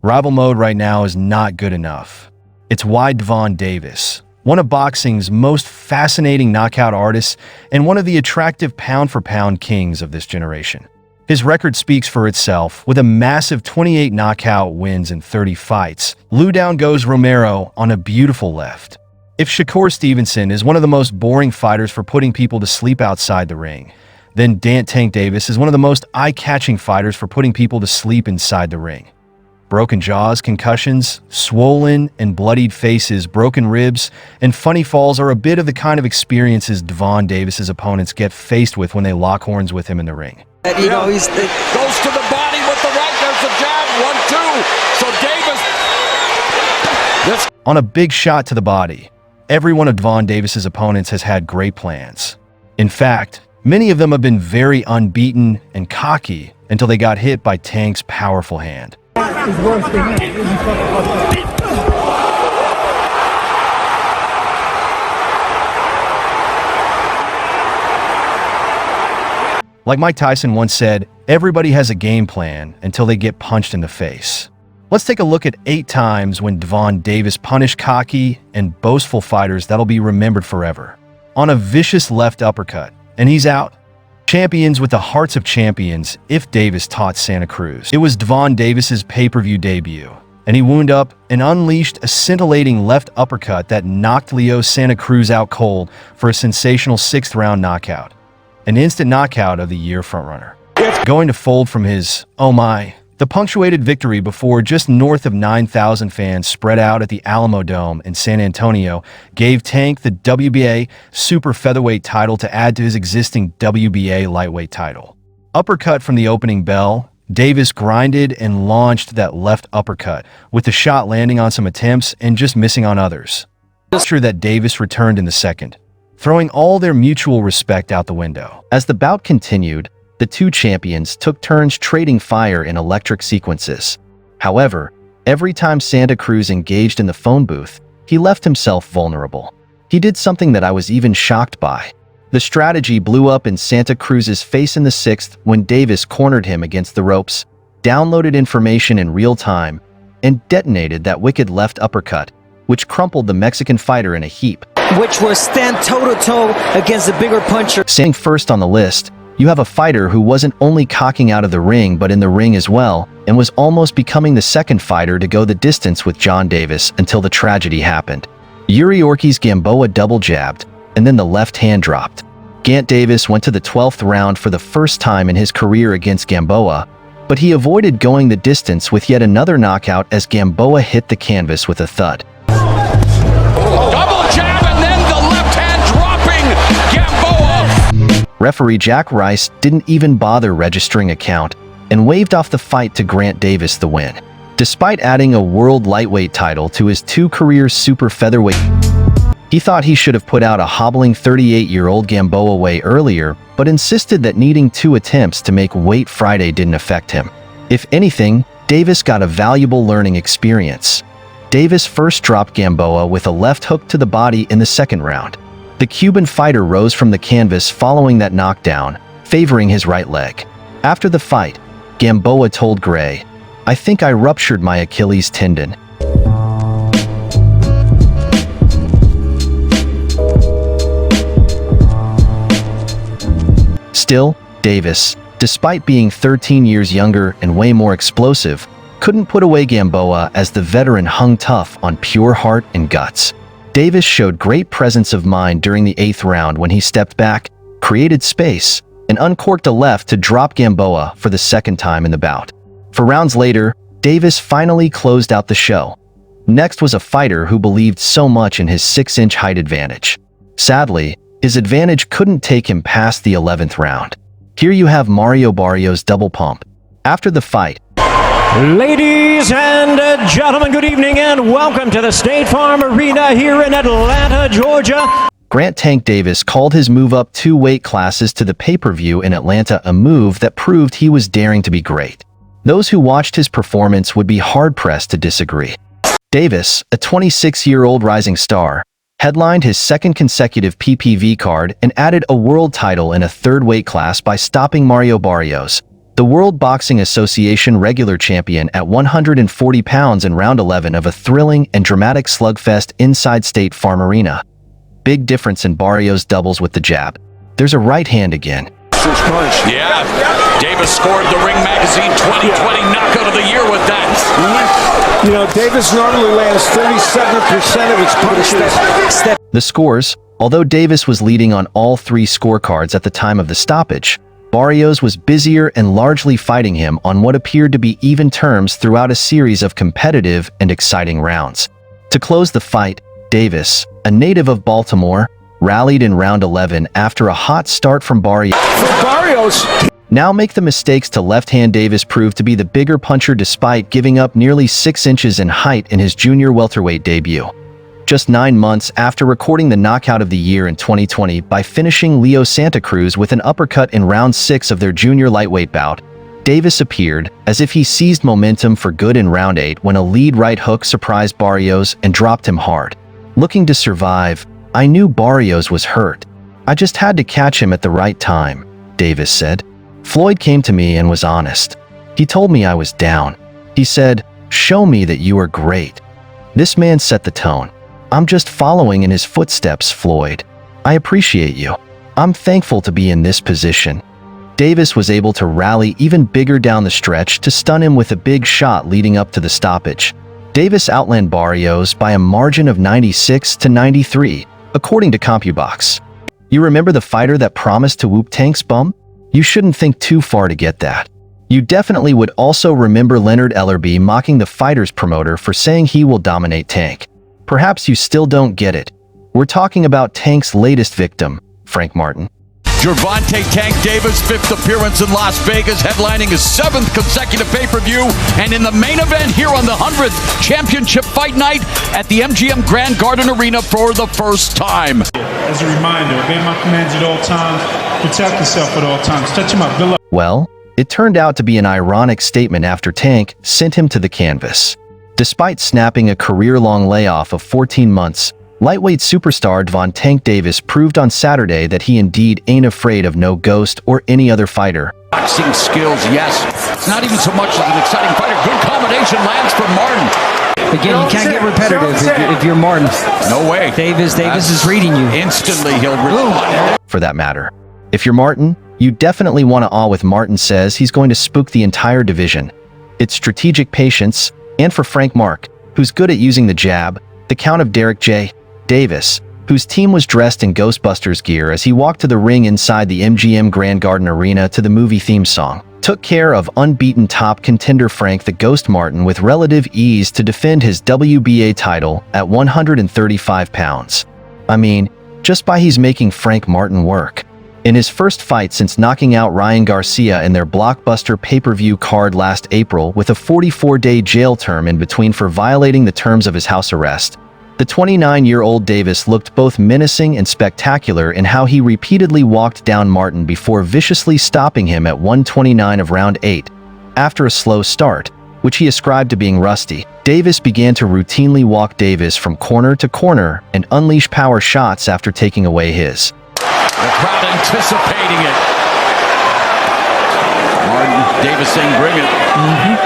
Rival mode right now is not good enough. It's why Gervonta Davis, one of boxing's most fascinating knockout artists and one of the attractive pound-for-pound kings of this generation. His record speaks for itself, with a massive 28 knockout wins in 30 fights. Down goes Romero on a beautiful left. If Shakur Stevenson is one of the most boring fighters for putting people to sleep outside the ring, then Gervonta Davis is one of the most eye-catching fighters for putting people to sleep inside the ring. Broken jaws, concussions, swollen and bloodied faces, broken ribs, and funny falls are a bit of the kind of experiences Gervonta Davis's opponents get faced with when they lock horns with him in the ring. Goes to the body with the right. There's the jab. 1-2. So Davis. On a big shot to the body, every one of Gervonta Davis's opponents has had great plans. In fact, many of them have been very unbeaten and cocky until they got hit by Tank's powerful hand. Like Mike Tyson once said, everybody has a game plan until they get punched in the face. Let's take a look at 8 times when Gervonta Davis punished cocky and boastful fighters that'll be remembered forever. On a vicious left uppercut, and he's out. Champions with the hearts of champions, if Davis taught Santa Cruz. It was Gervonta Davis's pay-per-view debut, and he wound up and unleashed a scintillating left uppercut that knocked Leo Santa Cruz out cold for a sensational 6th round knockout. An instant knockout of the year frontrunner. Going to fold from his, oh my, the punctuated victory before just north of 9,000 fans spread out at the Alamo Dome in San Antonio gave Tank the WBA super featherweight title to add to his existing WBA lightweight title. Uppercut from the opening bell, Davis grinded and launched that left uppercut, with the shot landing on some attempts and just missing on others. Sure that Davis returned in the second, throwing all their mutual respect out the window. As the bout continued, the two champions took turns trading fire in electric sequences. However, every time Santa Cruz engaged in the phone booth, he left himself vulnerable. He did something that I was even shocked by. The strategy blew up in Santa Cruz's face in the 6th when Davis cornered him against the ropes, downloaded information in real time, and detonated that wicked left uppercut, which crumpled the Mexican fighter in a heap. Which were stand toe-to-toe against the bigger puncher. Staying first on the list, you have a fighter who wasn't only cocking out of the ring but in the ring as well, and was almost becoming the second fighter to go the distance with John Davis until the tragedy happened. Uriorki's Gamboa double jabbed, and then the left hand dropped. Gant Davis went to the 12th round for the first time in his career against Gamboa, but he avoided going the distance with yet another knockout as Gamboa hit the canvas with a thud. Double jab and then the left hand dropping Gamboa. Referee Jack Rice didn't even bother registering a count and waved off the fight to grant Davis the win. Despite adding a world lightweight title to his 2 career super featherweight, he thought he should have put out a hobbling 38-year-old Gamboa way earlier, but insisted that needing 2 attempts to make weight Friday didn't affect him. If anything, Davis got a valuable learning experience. Davis first dropped Gamboa with a left hook to the body in the 2nd round. The Cuban fighter rose from the canvas following that knockdown, favoring his right leg. After the fight, Gamboa told Gray, "I think I ruptured my Achilles tendon." Still, Davis, despite being 13 years younger and way more explosive, couldn't put away Gamboa as the veteran hung tough on pure heart and guts. Davis showed great presence of mind during the 8th round when he stepped back, created space, and uncorked a left to drop Gamboa for the 2nd time in the bout. 4 rounds later, Davis finally closed out the show. Next was a fighter who believed so much in his 6-inch height advantage. Sadly, his advantage couldn't take him past the 11th round. Here you have Mario Barrios' double pump. After the fight, ladies and gentlemen, good evening and welcome to the State Farm Arena here in Atlanta, Georgia. Grant Tank Davis called his move up 2 weight classes to the pay-per-view in Atlanta a move that proved he was daring to be great. Those who watched his performance would be hard-pressed to disagree. Davis, a 26-year-old rising star, headlined his 2nd consecutive PPV card and added a world title in a 3rd weight class by stopping Mario Barrios, the World Boxing Association regular champion at 140 pounds in round 11 of a thrilling and dramatic slugfest inside State Farm Arena. Big difference in Barrios' doubles with the jab. There's a right hand again. Yeah, Davis scored the Ring Magazine 2020 knockout of the year with that. You know, Davis normally lands 37% of its punches. The scores, although Davis was leading on all three scorecards at the time of the stoppage, Barrios was busier and largely fighting him on what appeared to be even terms throughout a series of competitive and exciting rounds. To close the fight, Davis, a native of Baltimore, rallied in round 11 after a hot start from Barrios. Now make the mistakes to left-hand. Davis proved to be the bigger puncher despite giving up nearly 6 inches in height in his junior welterweight debut. Just 9 months after recording the knockout of the year in 2020 by finishing Leo Santa Cruz with an uppercut in round 6 of their junior lightweight bout, Davis appeared as if he seized momentum for good in round 8 when a lead right hook surprised Barrios and dropped him hard. Looking to survive, I knew Barrios was hurt. I just had to catch him at the right time, Davis said. Floyd came to me and was honest. He told me I was down. He said, "Show me that you are great." This man set the tone. I'm just following in his footsteps, Floyd. I appreciate you. I'm thankful to be in this position. Davis was able to rally even bigger down the stretch to stun him with a big shot leading up to the stoppage. Davis outlanded Barrios by a margin of 96-93, according to CompuBox. You remember the fighter that promised to whoop Tank's bum? You shouldn't think too far to get that. You definitely would also remember Leonard Ellerbe mocking the fighter's promoter for saying he will dominate Tank. Perhaps you still don't get it. We're talking about Tank's latest victim, Frank Martin. Gervonta "Tank" Davis, 5th appearance in Las Vegas, headlining his 7th consecutive pay-per-view, and in the main event here on the 100th Championship Fight Night at the MGM Grand Garden Arena for the first time. As a reminder, obey my commands at all times, protect yourself at all times, touch him up, build up. Well, it turned out to be an ironic statement after Tank sent him to the canvas. Despite snapping a career-long layoff of 14 months, lightweight superstar Gervonta Davis proved on Saturday that he indeed ain't afraid of no Ghost or any other fighter. Boxing skills, yes. Not even so much as an exciting fighter. Good combination lands for Martin. Again, you can't get repetitive if you're Martin. No way. Davis is reading you. Instantly, he'll respond. For that matter. If you're Martin, you definitely want to awe with Martin says he's going to spook the entire division. It's strategic patience, and for Frank Mark, who's good at using the jab, the count of Derek J. Davis, whose team was dressed in Ghostbusters gear as he walked to the ring inside the MGM Grand Garden Arena to the movie theme song, took care of unbeaten top contender Frank the Ghost Martin with relative ease to defend his WBA title at 135 pounds. I mean, just by he's making Frank Martin work. In his first fight since knocking out Ryan Garcia in their blockbuster pay-per-view card last April with a 44-day jail term in between for violating the terms of his house arrest, the 29-year-old Davis looked both menacing and spectacular in how he repeatedly walked down Martin before viciously stopping him at 129 of round 8. After a slow start, which he ascribed to being rusty, Davis began to routinely walk Davis from corner to corner and unleash power shots after taking away his. The crowd anticipating it. Martin, Davis saying bring it.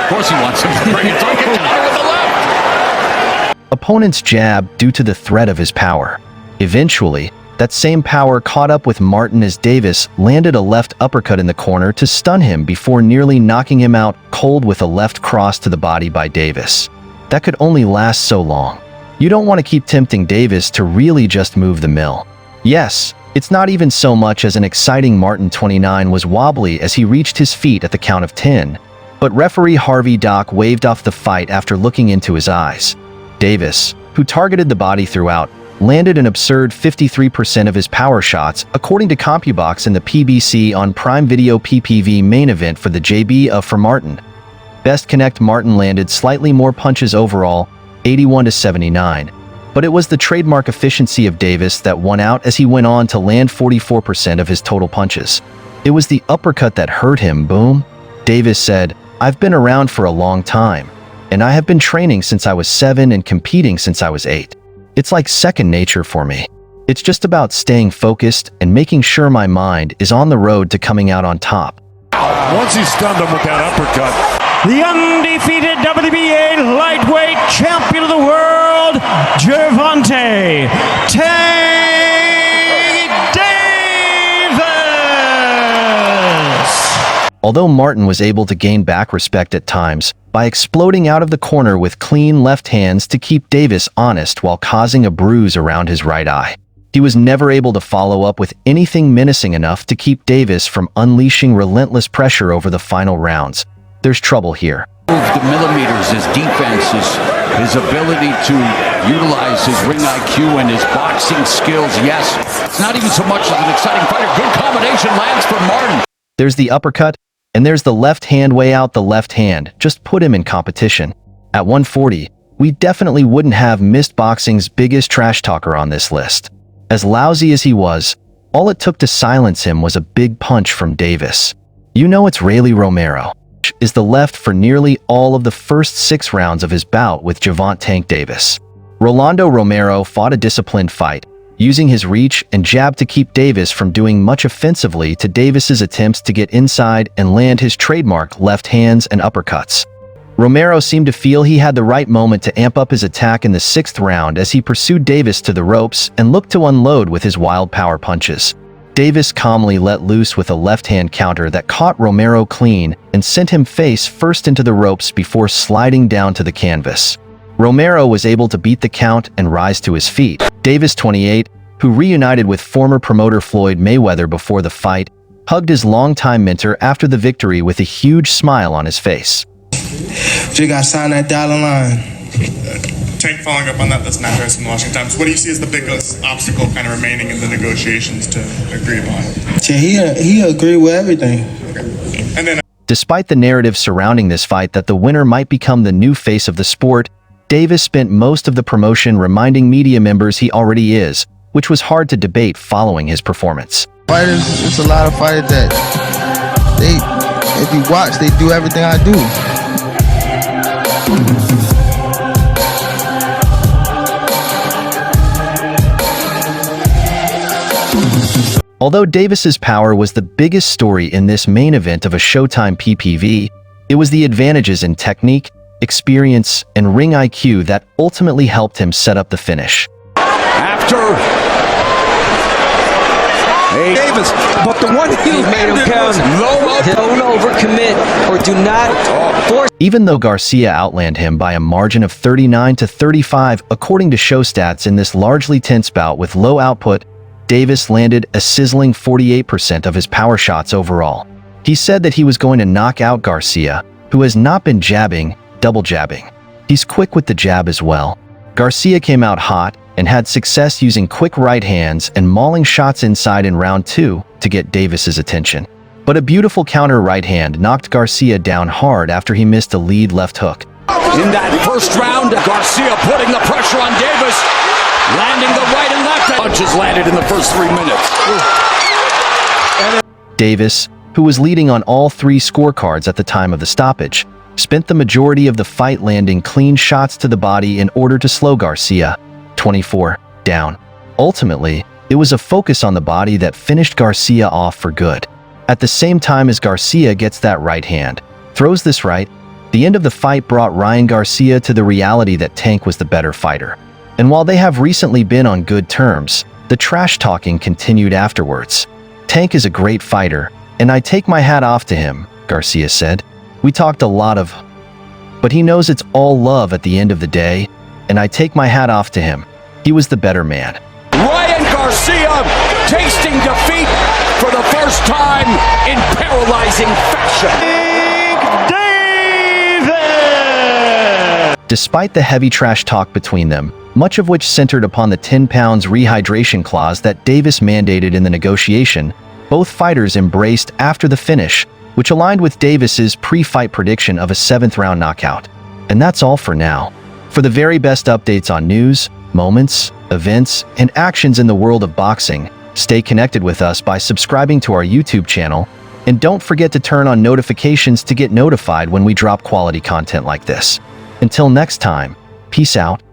Of course he wants him to bring it. Take it down with the left. Opponent's jab due to the threat of his power. Eventually, that same power caught up with Martin as Davis landed a left uppercut in the corner to stun him before nearly knocking him out cold with a left cross to the body by Davis. That could only last so long. You don't want to keep tempting Davis to really just move the mill. Yes, it's not even so much as an exciting Martin 29 was wobbly as he reached his feet at the count of 10, but referee Harvey Dock waved off the fight after looking into his eyes. Davis, who targeted the body throughout, landed an absurd 53% of his power shots, according to CompuBox in the PBC on Prime Video PPV main event for the JB for Martin. Best Connect Martin landed slightly more punches overall, 81-79, but it was the trademark efficiency of Davis that won out as he went on to land 44% of his total punches. It was the uppercut that hurt him, boom. Davis said, "I've been around for a long time, and I have been training since I was 7 and competing since I was 8. It's like second nature for me. It's just about staying focused and making sure my mind is on the road to coming out on top." Once he stunned him with that uppercut. The undefeated WBA lightweight champion of the world, Gervonta Davis. Although Martin was able to gain back respect at times by exploding out of the corner with clean left hands to keep Davis honest while causing a bruise around his right eye, he was never able to follow up with anything menacing enough to keep Davis from unleashing relentless pressure over the final rounds. There's trouble here. The millimeters, his defense, his ability to utilize his ring IQ and his boxing skills. Yes, it's not even so much as an exciting fighter. Good combination lands for Martin. There's the uppercut, and there's the left hand way out the left hand. Just put him in competition. At 140, we definitely wouldn't have missed boxing's biggest trash talker on this list. As lousy as he was, all it took to silence him was a big punch from Davis. You know it's Rayleigh Romero is the left for nearly all of the first 6 rounds of his bout with Gervonta Davis. Rolando Romero fought a disciplined fight, using his reach and jab to keep Davis from doing much offensively to Davis's attempts to get inside and land his trademark left hands and uppercuts. Romero seemed to feel he had the right moment to amp up his attack in the 6th round as he pursued Davis to the ropes and looked to unload with his wild power punches. Davis calmly let loose with a left-hand counter that caught Romero clean and sent him face first into the ropes before sliding down to the canvas. Romero was able to beat the count and rise to his feet. Davis, 28, who reunited with former promoter Floyd Mayweather before the fight, hugged his longtime mentor after the victory with a huge smile on his face. You got to sign that dotted line. Tank, following up on that, that's Matt Harris from the Washington Times. What do you see as the biggest obstacle kind of remaining in the negotiations to agree upon? Yeah, he agreed with everything. Okay. And then, despite the narrative surrounding this fight that the winner might become the new face of the sport, Davis spent most of the promotion reminding media members he already is, which was hard to debate following his performance. Fighters, it's a lot of fighters that if you watch, they do everything I do. Although Davis's power was the biggest story in this main event of a Showtime PPV, it was the advantages in technique, experience, and ring IQ that ultimately helped him set up the finish. After Davis, but the one he made him count. Don't overcommit or do not force. Even though Garcia outlanded him by a margin of 39-35 according to show stats in this largely tense bout with low output, Davis landed a sizzling 48% of his power shots overall. He said that he was going to knock out Garcia, who has not been jabbing, double jabbing. He's quick with the jab as well. Garcia came out hot and had success using quick right hands and mauling shots inside in round 2 to get Davis's attention. But a beautiful counter right hand knocked Garcia down hard after he missed a lead left hook. in that first round, Garcia putting the pressure on Davis, landing the right and left. Punches landed in the first 3 minutes. Davis, who was leading on all 3 scorecards at the time of the stoppage, spent the majority of the fight landing clean shots to the body in order to slow Garcia, 24, down. Ultimately, it was a focus on the body that finished Garcia off for good. At the same time as Garcia gets that right hand, throws this right, the end of the fight brought Ryan Garcia to the reality that Tank was the better fighter. And while they have recently been on good terms, the trash talking continued afterwards. Tank is a great fighter, and I take my hat off to him, Garcia said. We talked a lot of, but he knows it's all love at the end of the day, and I take my hat off to him. He was the better man. Ryan Garcia tasting defeat for the first time in paralyzing fashion. Despite the heavy trash talk between them, much of which centered upon the 10 pounds rehydration clause that Davis mandated in the negotiation, both fighters embraced after the finish, which aligned with Davis's pre-fight prediction of a 7th-round knockout. And that's all for now. For the very best updates on news, moments, events, and actions in the world of boxing, stay connected with us by subscribing to our YouTube channel, and don't forget to turn on notifications to get notified when we drop quality content like this. Until next time, peace out.